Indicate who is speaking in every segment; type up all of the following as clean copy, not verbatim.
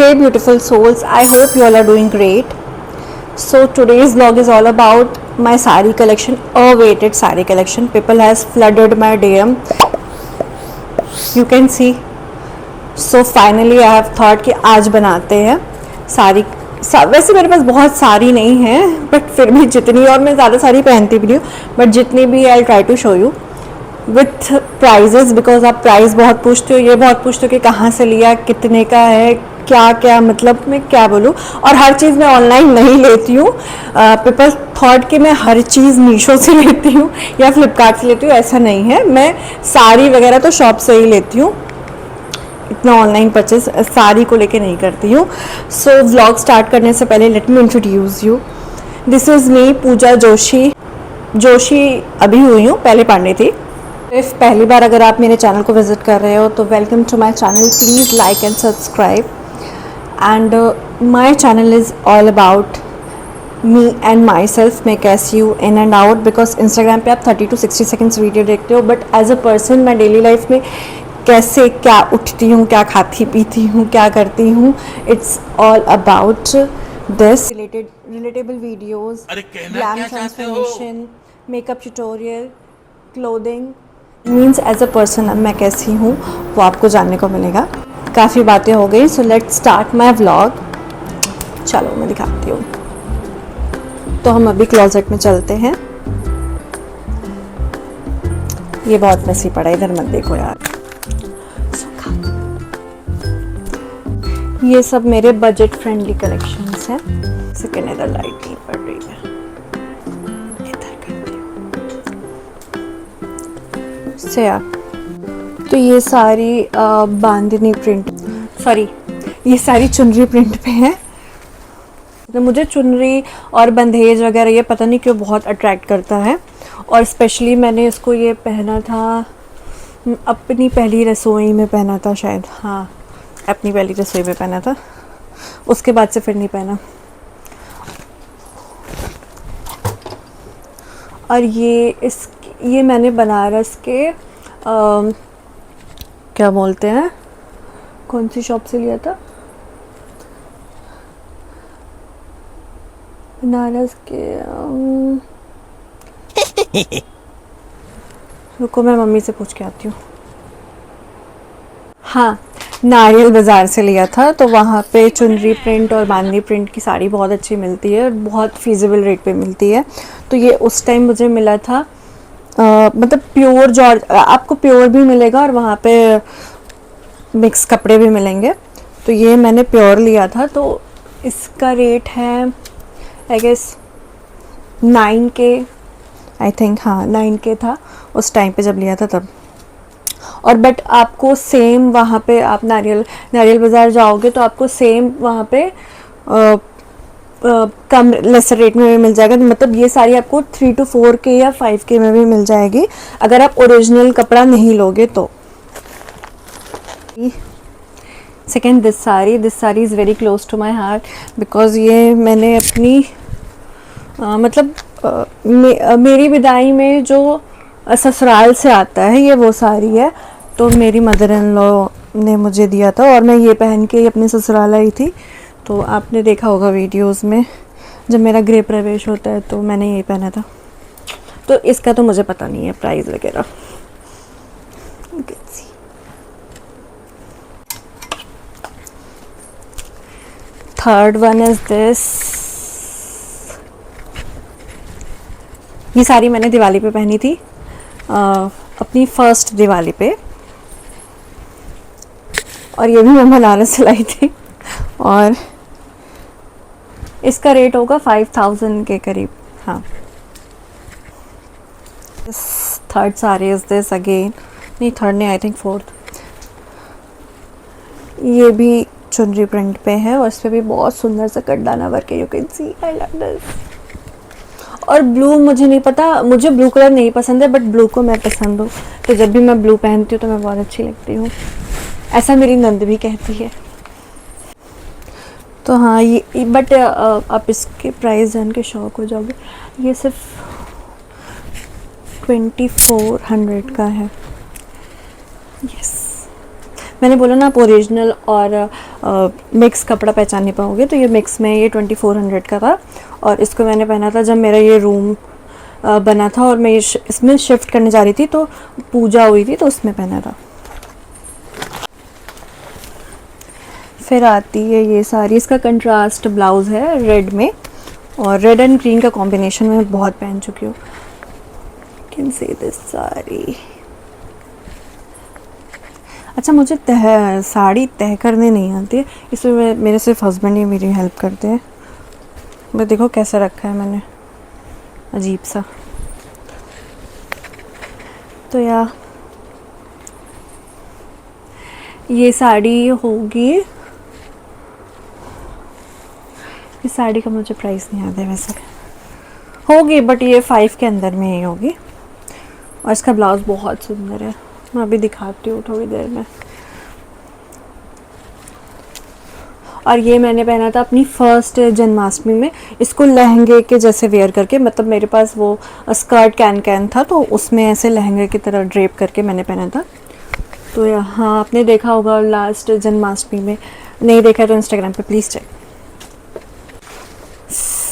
Speaker 1: Hey beautiful souls, I hope you all are doing great. So today's vlog is all about my sari collection, awaited sari collection. People has flooded my DM. You can see. So finally I have thought कि आज बनाते हैं सारी वैसे मेरे पास बहुत सारी नहीं है बट फिर भी जितनी, और मैं ज़्यादा सारी पहनती भी नहीं हूँ, बट जितनी भी I try to show you with prices, because आप प्राइस बहुत पूछते हो, ये बहुत पूछते हो कि कहाँ से लिया, कितने का है, क्या क्या, मतलब मैं क्या बोलूँ। और हर चीज़ मैं ऑनलाइन नहीं लेती हूँ। पीपल थॉट कि मैं हर चीज़ मीशो से लेती हूँ या फ्लिपकार्ट से लेती हूँ, ऐसा नहीं है। मैं साड़ी वगैरह तो शॉप से ही लेती हूँ, इतना ऑनलाइन परचेज साड़ी को लेके नहीं करती हूँ। सो व्लॉग स्टार्ट करने से पहले let me introduce you. This is me Pooja Joshi अभी हुई हूँ, पहले पांडे थी। इफ़ पहली बार अगर आप मेरे चैनल को विज़िट कर रहे हो तो welcome to my channel, please like and subscribe. And my channel is all about me and myself. मैं कैसी हूँ in and out, because Instagram पे आप 30 to 60 सेकेंड्स वीडियो देखते हो, बट एज अ पर्सन मैं डेली लाइफ में कैसे क्या उठती हूँ, क्या खाती पीती हूँ, क्या करती हूँ, it's all about this relatable videos, glam transformation, makeup tutorial, clothing, means as a person अब मैं कैसी हूँ वो आपको जानने को मिलेगा। काफ़ी बातें हो गई, so let's start my vlog. चलो मैं दिखाती हूँ। तो हम अभी क्लोजेट में चलते हैं। ये बहुत मेसी पड़ा है, इधर मत देखो यार। ये सब मेरे बजट फ्रेंडली कलेक्शंस हैं। सेकेंड, इधर लाइट नहीं पड़ रही है, इधर करती हूँ से यार। तो ये सारी बांधनी प्रिंट, सॉरी ये सारी चुनरी प्रिंट पे है। तो मुझे चुनरी और बंधेज वगैरह ये पता नहीं क्यों बहुत अट्रैक्ट करता है। और स्पेशली मैंने इसको ये पहना था अपनी पहली रसोई में पहना था शायद, हाँ अपनी पहली रसोई में पहना था, उसके बाद से फिर नहीं पहना। और ये मैंने बनारस के क्या बोलते हैं, कौन सी शॉप से लिया था, बनारस के रुको मैं मम्मी से पूछ के आती हूँ। हाँ, नारियल बाज़ार से लिया था। तो वहाँ पे चुनरी प्रिंट और बांधनी प्रिंट की साड़ी बहुत अच्छी मिलती है, बहुत फीजिबल रेट पे मिलती है। तो ये उस टाइम मुझे मिला था, मतलब प्योर जॉर्ज, आपको प्योर भी मिलेगा और वहाँ पे मिक्स कपड़े भी मिलेंगे। तो ये मैंने प्योर लिया था, तो इसका रेट है I guess 9K, I think, हाँ 9K था उस टाइम पे जब लिया था तब। और बट आपको सेम वहाँ पे, आप नारियल बाज़ार जाओगे तो आपको सेम वहाँ पे कम लेसर रेट में भी मिल जाएगा। मतलब ये साड़ी आपको 3 to 4K या 5K में भी मिल जाएगी अगर आप ओरिजिनल कपड़ा नहीं लोगे तो। Second, this sari is very close to my heart, because ये मैंने अपनी मतलब मेरी विदाई में जो ससुराल से आता है ये वो साड़ी है। तो मेरी मदर इन लॉ ने मुझे दिया था और मैं ये पहन के अपने ससुराल आई थी। तो आपने देखा होगा वीडियोस में जब मेरा गृह प्रवेश होता है तो मैंने यही पहना था। तो इसका तो मुझे पता नहीं है प्राइस वगैरह। Third one is this. ये साड़ी मैंने दिवाली पे पहनी थी, अपनी फर्स्ट दिवाली पे, और ये भी मैं बनारस से लाई थी। और इसका रेट होगा 5000 के करीब। हाँ, third sari is this again, नहीं थर्ड नहीं, आई थिंक फोर्थ। ये भी चुनरी प्रिंट पे है और इस पर भी बहुत सुंदर सा कटदाना वर्क है, you can see. I love this. और ब्लू मुझे नहीं पता, मुझे ब्लू कलर नहीं पसंद है, बट ब्लू को मैं पसंद हूँ, तो जब भी मैं ब्लू पहनती हूँ तो मैं बहुत अच्छी लगती हूँ, ऐसा मेरी नंद भी कहती है। तो हाँ ये बट आप इसके प्राइस जान के शौक हो जाओगे। ये सिर्फ 2400 का है। यस, मैंने बोला ना आप ओरिजिनल और मिक्स कपड़ा पहचान नहीं पाओगे, तो ये मिक्स में ये 2400 का था। और इसको मैंने पहना था जब मेरा ये रूम बना था और मैं इसमें शिफ्ट करने जा रही थी, तो पूजा हुई थी तो उसमें पहना था। फिर आती है ये साड़ी, इसका कंट्रास्ट ब्लाउज़ है रेड में, और रेड एंड ग्रीन का कॉम्बिनेशन में बहुत पहन चुकी हूँ। Can see this sari. अच्छा, मुझे साड़ी तय करने नहीं आती है, इसमें मेरे सिर्फ हस्बैंड ही मेरी हेल्प करते हैं। मैं देखो कैसे रखा है मैंने, अजीब सा। तो यार ये साड़ी होगी, इस साड़ी का मुझे प्राइस नहीं याद है वैसे, होगी बट ये 5 के अंदर में ही होगी। और इसका ब्लाउज़ बहुत सुंदर है, मैं अभी दिखाती हूँ थोड़ी देर में। और ये मैंने पहना था अपनी फर्स्ट जन्माष्टमी में, इसको लहंगे के जैसे वेयर करके, मतलब मेरे पास वो स्कर्ट कैन था तो उसमें ऐसे लहंगे की तरह ड्रेप करके मैंने पहना था। तो यहाँ आपने देखा होगा लास्ट जन्माष्टमी में, नहीं देखा तो इंस्टाग्राम पे प्लीज़ चेक।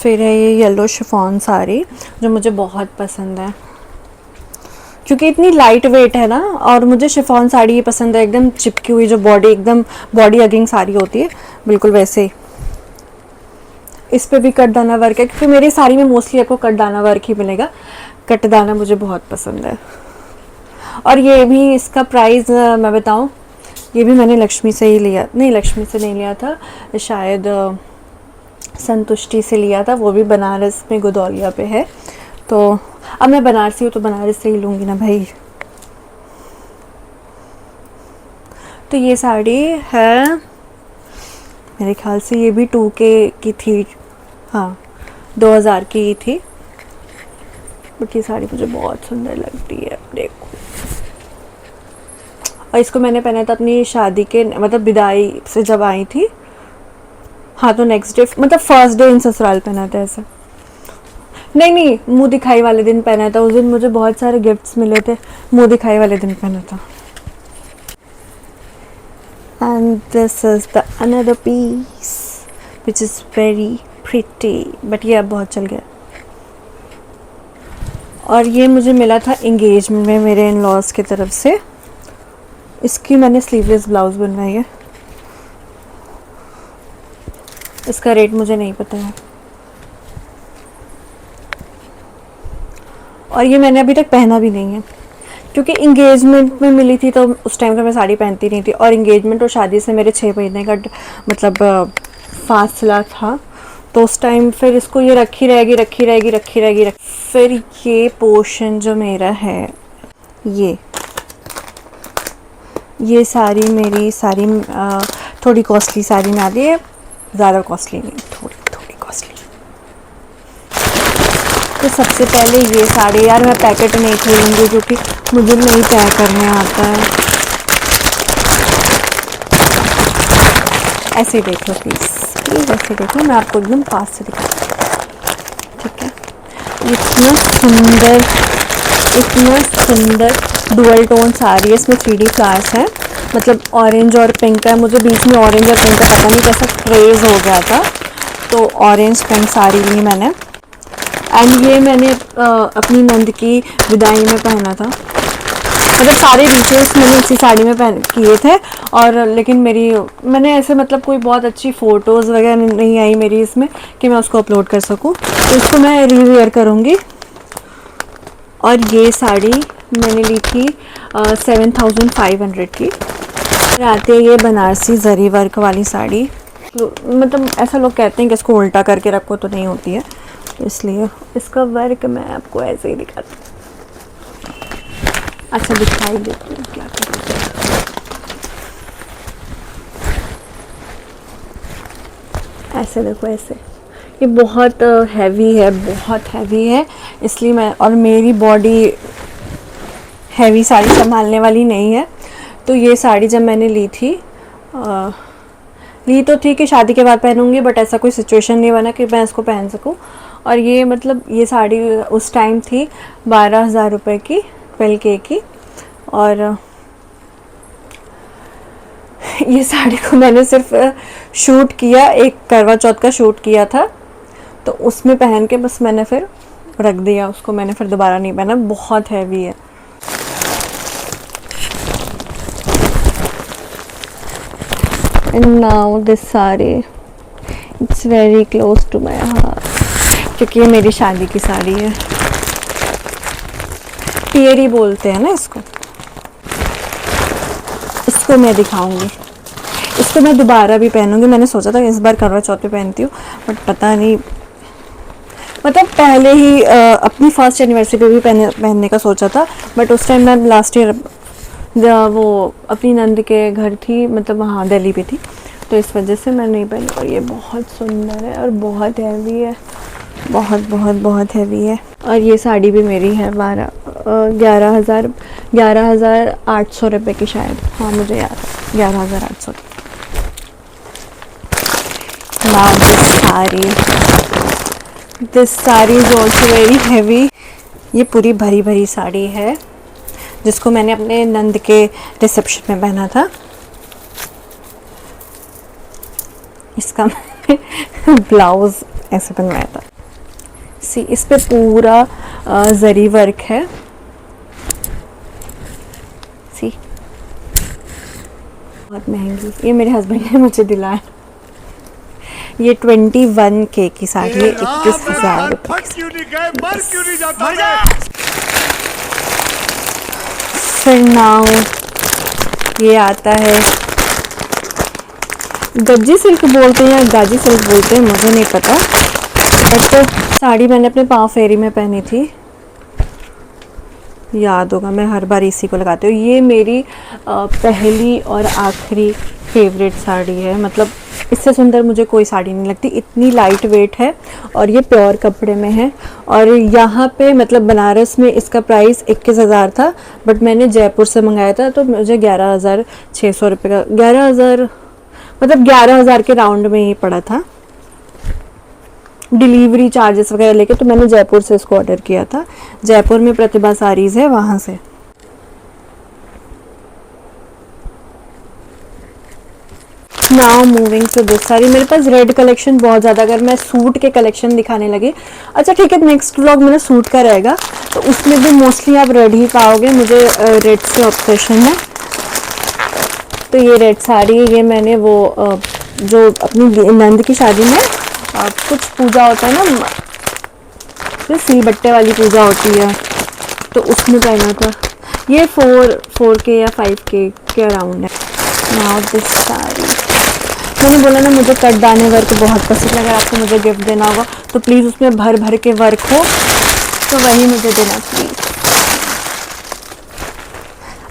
Speaker 1: फिर है ये येलो शिफॉन साड़ी जो मुझे बहुत पसंद है, क्योंकि इतनी लाइट वेट है ना, और मुझे शिफॉन साड़ी ही पसंद है, एकदम चिपकी हुई, जो बॉडी एकदम बॉडी हगिंग साड़ी होती है बिल्कुल वैसे ही। इस पे भी कटदाना वर्क है, क्योंकि मेरी साड़ी में मोस्टली आपको कटदाना वर्क ही मिलेगा। कटदाना मुझे बहुत पसंद है। और ये भी इसका प्राइस मैं बताऊं, ये भी मैंने लक्ष्मी से ही लिया, नहीं लक्ष्मी से नहीं लिया था, शायद संतुष्टि से लिया था, वो भी बनारस में गुदौलिया पे है। तो अब मैं बनारसी हूँ तो बनारस से ही लूँगी ना भाई। तो ये साड़ी है मेरे ख्याल से, ये भी 2K की थी, हाँ 2000 की ही थी, बट ये साड़ी मुझे बहुत सुंदर लगती है, देखो। और इसको मैंने पहना था अपनी शादी के, मतलब विदाई से जब आई थी, हाँ तो नेक्स्ट डे, मतलब फर्स्ट डे इन ससुराल पहना था ऐसा, नहीं मुंह दिखाई वाले दिन पहना था। उस दिन मुझे बहुत सारे गिफ्ट्स मिले थे, मुंह दिखाई वाले दिन पहना था। And this is the another piece which is very pretty, but ये अब बहुत चल गया। और ये मुझे मिला था इंगेजमेंट में मेरे इन लॉज की तरफ से। इसकी मैंने स्लीवलेस ब्लाउज बनवाई है, इसका रेट मुझे नहीं पता है। और ये मैंने अभी तक पहना भी नहीं है, क्योंकि इंगेजमेंट में मिली थी तो उस टाइम तो मैं साड़ी पहनती नहीं थी, और इंगेजमेंट और शादी से मेरे 6 महीने का मतलब फासला था, तो उस टाइम फिर इसको ये रखी रहेगी। फिर ये पोर्शन जो मेरा है, ये साड़ी मेरी साड़ी थोड़ी कॉस्टली साड़ी में आती है, ज़्यादा कॉस्टली नहीं, थोड़ी कॉस्टली। तो सबसे पहले ये साड़ी, यार मैं पैकेट नहीं खोलूँगी क्योंकि मुझे नहीं तय करने आता है। ऐसे देख लो प्लीज़ ऐसे देखो, मैं आपको एकदम पास से दिखाती हूँ, ठीक है। इतना सुंदर डुअल टोन साड़ी है, इसमें 3D फ्लावर्स हैं, मतलब ऑरेंज और पिंक है। मुझे बीच में ऑरेंज और पिंक का पता नहीं कैसा क्रेज़ हो गया था, तो ऑरेंज पिंक साड़ी ली मैंने। एंड ये मैंने अपनी नंद की विदाई में पहना था, मतलब सारे रिचुअल्स मैंने इसी साड़ी में पहन किए थे। और लेकिन मैंने ऐसे मतलब कोई बहुत अच्छी फ़ोटोज़ वगैरह नहीं आई मेरी इसमें कि मैं उसको अपलोड कर सकूं, तो इसको मैं रीवेयर करूंगी। और ये साड़ी मैंने ली थी 7500 की। फिर आती है ये बनारसी जरी वर्क वाली साड़ी, मतलब ऐसा लोग कहते हैं कि इसको उल्टा करके रखो तो नहीं होती है, इसलिए इसका वर्क मैं आपको ऐसे ही दिखाती हूँ। अच्छा दिखाई देती हूँ क्या करती है। ऐसे देखो, ऐसे ये बहुत हैवी है, इसलिए मैं, और मेरी बॉडी हैवी साड़ी संभालने वाली नहीं है। तो ये साड़ी जब मैंने ली तो थी कि शादी के बाद पहनूंगी, बट ऐसा कोई सिचुएशन नहीं बना कि मैं इसको पहन सकूं। और ये मतलब ये साड़ी उस टाइम थी 12,000 रुपये की, 12K की। और ये साड़ी को मैंने सिर्फ शूट किया, एक करवा चौथ का शूट किया था, तो उसमें पहन के बस मैंने फिर रख दिया उसको, मैंने फिर दोबारा नहीं पहना। बहुत हैवी है। And now this sari, it's very close to my heart, क्योंकि ये मेरी शादी की साड़ी है। पियरी बोलते हैं ना इसको। इसको मैं दिखाऊंगी, इसको मैं दोबारा भी पहनूंगी। मैंने सोचा था इस बार करवा चौथ पे पहनती हूँ, बट पता नहीं, मतलब पहले ही अपनी फर्स्ट एनिवर्सरी पे भी पहनने का सोचा था, बट उस टाइम मैं लास्ट ईयर वो अपनी नंद के घर थी, मतलब वहाँ दिल्ली पे थी, तो इस वजह से मैं नहीं पहनी। और ये बहुत सुंदर है और बहुत हैवी है, बहुत बहुत बहुत हैवी है। और ये साड़ी भी मेरी है 11,800 रुपये की शायद, हाँ मुझे याद है 11,800। Now this sari is also very heavy. ये पूरी भरी भरी साड़ी है, जिसको मैंने अपने नंद के रिसेप्शन में पहना था। इसका ब्लाउज ऐसे बनवाया था। सी, इस पे पूरा जरी वर्क है। सी, बहुत महंगी, ये मेरे हस्बैंड ने मुझे दिलाया। ये 21K की साड़ी है, 21,000 रुपये। फिर नाउ ये आता है, गज्जी सिल्क बोलते हैं या गाजी सिल्क बोलते हैं, मुझे नहीं पता, बट साड़ी मैंने अपने पाँव फेरी में पहनी थी, याद होगा, मैं हर बार इसी को लगाती हूँ। ये मेरी पहली और आखिरी फेवरेट साड़ी है, मतलब इससे सुंदर मुझे कोई साड़ी नहीं लगती। इतनी लाइट वेट है और ये प्योर कपड़े में है। और यहाँ पे मतलब बनारस में इसका प्राइस 21,000 था, बट मैंने जयपुर से मंगाया था, तो मुझे 11,600 रुपये का, 11,000 मतलब 11,000 के राउंड में ही पड़ा था, डिलीवरी चार्जेस वगैरह लेके। तो मैंने जयपुर से इसको ऑर्डर किया था। जयपुर में प्रतिभा साड़ीज़ है, वहाँ से। Now moving to this sari. मेरे पास रेड कलेक्शन बहुत ज़्यादा, अगर मैं सूट के कलेक्शन दिखाने लगी, अच्छा ठीक है, नेक्स्ट व्लॉग मेरा सूट का रहेगा, तो उसमें भी मोस्टली आप रेड ही पाओगे। मुझे रेड से ऑब्सेशन है। तो ये रेड साड़ी, ये मैंने वो जो अपनी नंद की शादी में कुछ पूजा होता है ना, जो सिल बट्टे वाली पूजा होती है, तो उसमें पहना था। ये 4K या 5K के अराउंड है। नाउ दिस साड़ी, मैंने बोला ना मुझे कट दाने वर्क बहुत पसंद है। अगर आपको मुझे गिफ्ट देना होगा तो प्लीज़ उसमें भर भर के वर्क हो, तो वही मुझे देना प्लीज़।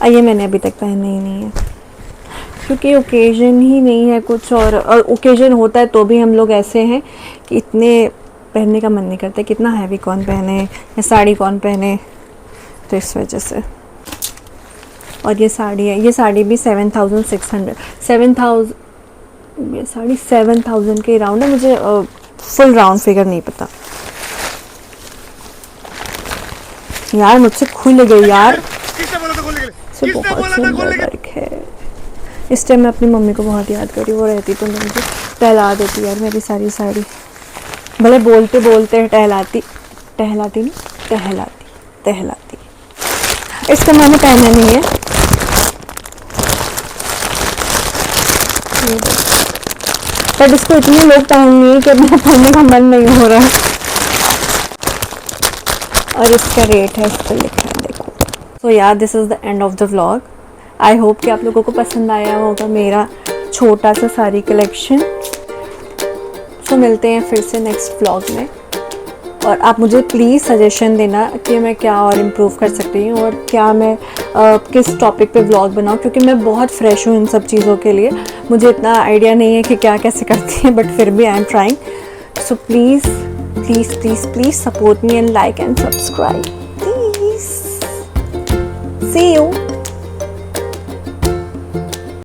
Speaker 1: ये मैंने अभी तक पहने ही नहीं है, क्योंकि ओकेजन ही नहीं है कुछ, और ओकेजन होता है तो भी हम लोग ऐसे हैं कि इतने पहनने का मन नहीं करता। कितना हैवी कौन पहने या साड़ी कौन पहने, तो इस वजह से। और ये साड़ी है, ये साड़ी भी 7,600 7,000, ये साड़ी 7,000 के राउंड है। मुझे फुल राउंड फिगर नहीं पता यार, मुझसे खुल गई यार। से बहुत सुंदर वर्क है। इस टाइम मैं अपनी मम्मी को बहुत याद करी, वो रहती तो मुझे टहला देती यार मेरी सारी साड़ी। भले बोलते बोलते टहलाती नहीं, टहलाती। इसका मैंने पहना नहीं है, बट इसको इतने लोग पहननी है कि अपना पहनने का मन नहीं हो रहा है। और इसका रेट है, इस पर लिखा है, देखो। सो यार, this is the end of the vlog. I hope कि आप लोगों को पसंद आया होगा मेरा छोटा सा साड़ी कलेक्शन। सो मिलते हैं फिर से नेक्स्ट व्लॉग में, और आप मुझे प्लीज़ सजेशन देना कि मैं क्या और इम्प्रूव कर सकती हूँ, और क्या मैं किस टॉपिक पे व्लॉग बनाऊँ, क्योंकि मैं बहुत फ्रेश हूँ इन सब चीज़ों के लिए। मुझे इतना आइडिया नहीं है कि क्या कैसे करती हैं, बट फिर भी I am trying. So please please please please support me and like and subscribe please. See you.